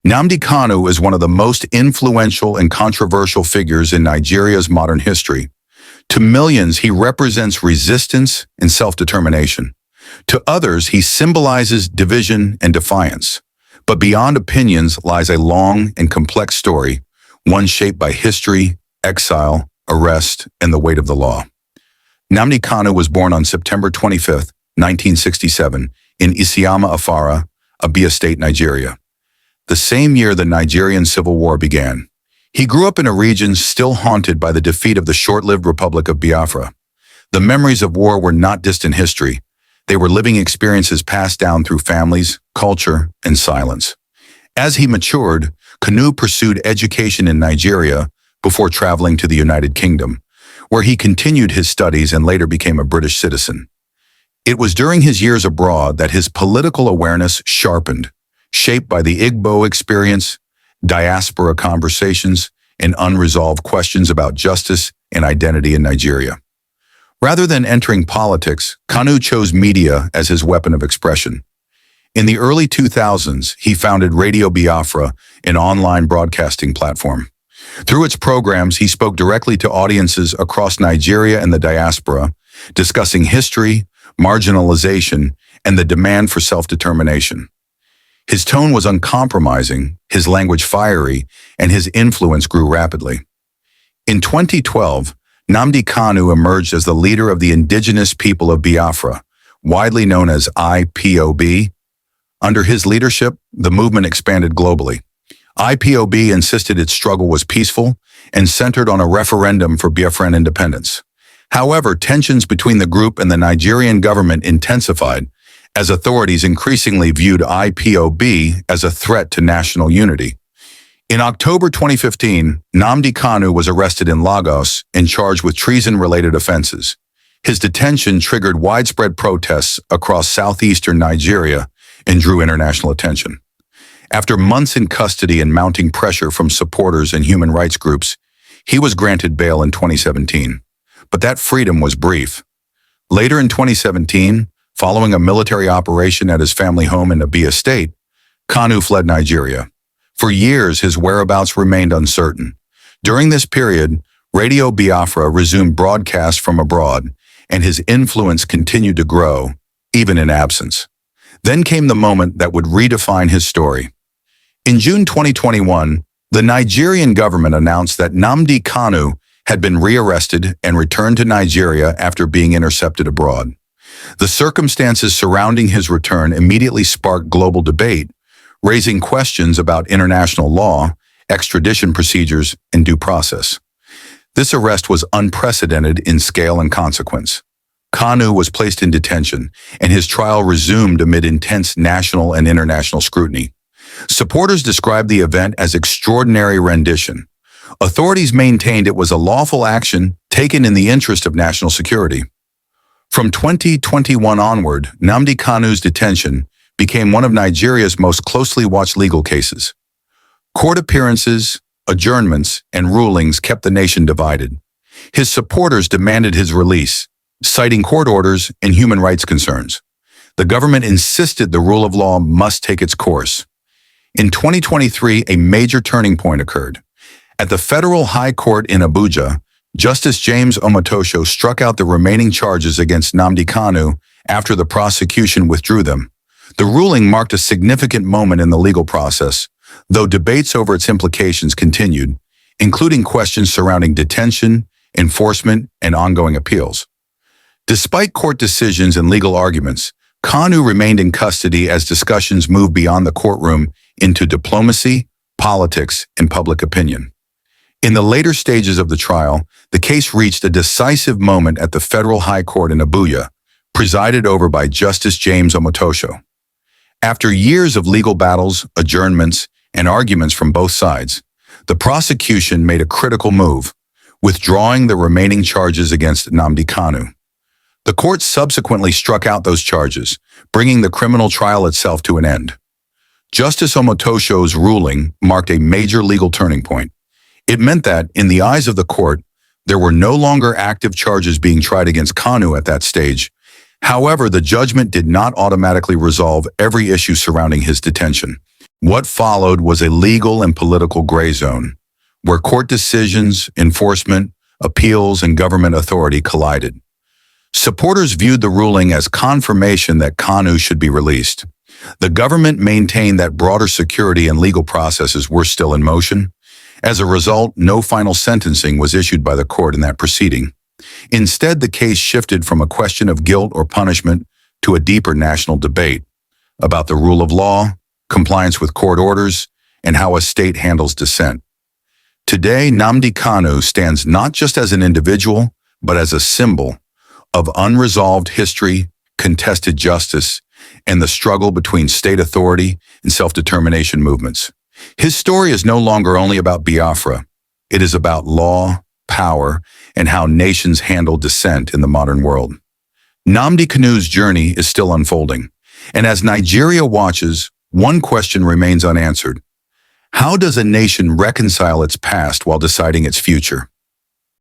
Nnamdi Kanu is one of the most influential and controversial figures in Nigeria's modern history. To millions, he represents resistance and self-determination. To others, he symbolizes division and defiance. But beyond opinions lies a long and complex story, one shaped by history, exile, arrest, and the weight of the law. Nnamdi Kanu was born on September 25, 1967, in Isiama Afara, Abia State, Nigeria. The same year the Nigerian Civil War began. He grew up in a region still haunted by the defeat of the short-lived Republic of Biafra. The memories of war were not distant history. They were living experiences passed down through families, culture, and silence. As he matured, Kanu pursued education in Nigeria before traveling to the United Kingdom, where he continued his studies and later became a British citizen. It was during his years abroad that his political awareness sharpened, shaped by the Igbo experience, diaspora conversations, and unresolved questions about justice and identity in Nigeria. Rather than entering politics, Kanu chose media as his weapon of expression. In the early 2000s, he founded Radio Biafra, an online broadcasting platform. Through its programs, he spoke directly to audiences across Nigeria and the diaspora, discussing history, marginalization, and the demand for self-determination. His tone was uncompromising, his language fiery, and his influence grew rapidly. In 2012, Nnamdi Kanu emerged as the leader of the Indigenous People of Biafra, widely known as IPOB. Under his leadership, the movement expanded globally. IPOB insisted its struggle was peaceful and centered on a referendum for Biafran independence. However, tensions between the group and the Nigerian government intensified, as authorities increasingly viewed IPOB as a threat to national unity. In October 2015, Nnamdi Kanu was arrested in Lagos and charged with treason-related offenses. His detention triggered widespread protests across southeastern Nigeria and drew international attention. After months in custody and mounting pressure from supporters and human rights groups, he was granted bail in 2017. But that freedom was brief. Later in 2017, following a military operation at his family home in Abia State, Kanu fled Nigeria. For years, his whereabouts remained uncertain. During this period, Radio Biafra resumed broadcasts from abroad, and his influence continued to grow, even in absence. Then came the moment that would redefine his story. In June 2021, the Nigerian government announced that Nnamdi Kanu had been rearrested and returned to Nigeria after being intercepted abroad. The circumstances surrounding his return immediately sparked global debate, raising questions about international law, extradition procedures, and due process. This arrest was unprecedented in scale and consequence. Kanu was placed in detention, and his trial resumed amid intense national and international scrutiny. Supporters described the event as extraordinary rendition. Authorities maintained it was a lawful action taken in the interest of national security. From 2021 onward, Nnamdi Kanu's detention became one of Nigeria's most closely watched legal cases. Court appearances, adjournments, and rulings kept the nation divided. His supporters demanded his release, citing court orders and human rights concerns. The government insisted the rule of law must take its course. In 2023, a major turning point occurred. At the Federal High Court in Abuja, Justice James Omotosho struck out the remaining charges against Nnamdi Kanu after the prosecution withdrew them. The ruling marked a significant moment in the legal process, though debates over its implications continued, including questions surrounding detention, enforcement, and ongoing appeals. Despite court decisions and legal arguments, Kanu remained in custody as discussions moved beyond the courtroom into diplomacy, politics, and public opinion. In the later stages of the trial, the case reached a decisive moment at the Federal High Court in Abuja, presided over by Justice James Omotosho. After years of legal battles, adjournments, and arguments from both sides, the prosecution made a critical move, withdrawing the remaining charges against Nnamdi Kanu. The court subsequently struck out those charges, bringing the criminal trial itself to an end. Justice Omotosho's ruling marked a major legal turning point. It meant that, in the eyes of the court, there were no longer active charges being tried against Kanu at that stage. However, the judgment did not automatically resolve every issue surrounding his detention. What followed was a legal and political gray zone, where court decisions, enforcement, appeals, and government authority collided. Supporters viewed the ruling as confirmation that Kanu should be released. The government maintained that broader security and legal processes were still in motion. As a result, no final sentencing was issued by the court in that proceeding. Instead, the case shifted from a question of guilt or punishment to a deeper national debate about the rule of law, compliance with court orders, and how a state handles dissent. Today, Nnamdi Kanu stands not just as an individual, but as a symbol of unresolved history, contested justice, and the struggle between state authority and self-determination movements. His story is no longer only about Biafra. It is about law, power, and how nations handle dissent in the modern world. Nnamdi Kanu's journey is still unfolding, and as Nigeria watches, one question remains unanswered. How does a nation reconcile its past while deciding its future?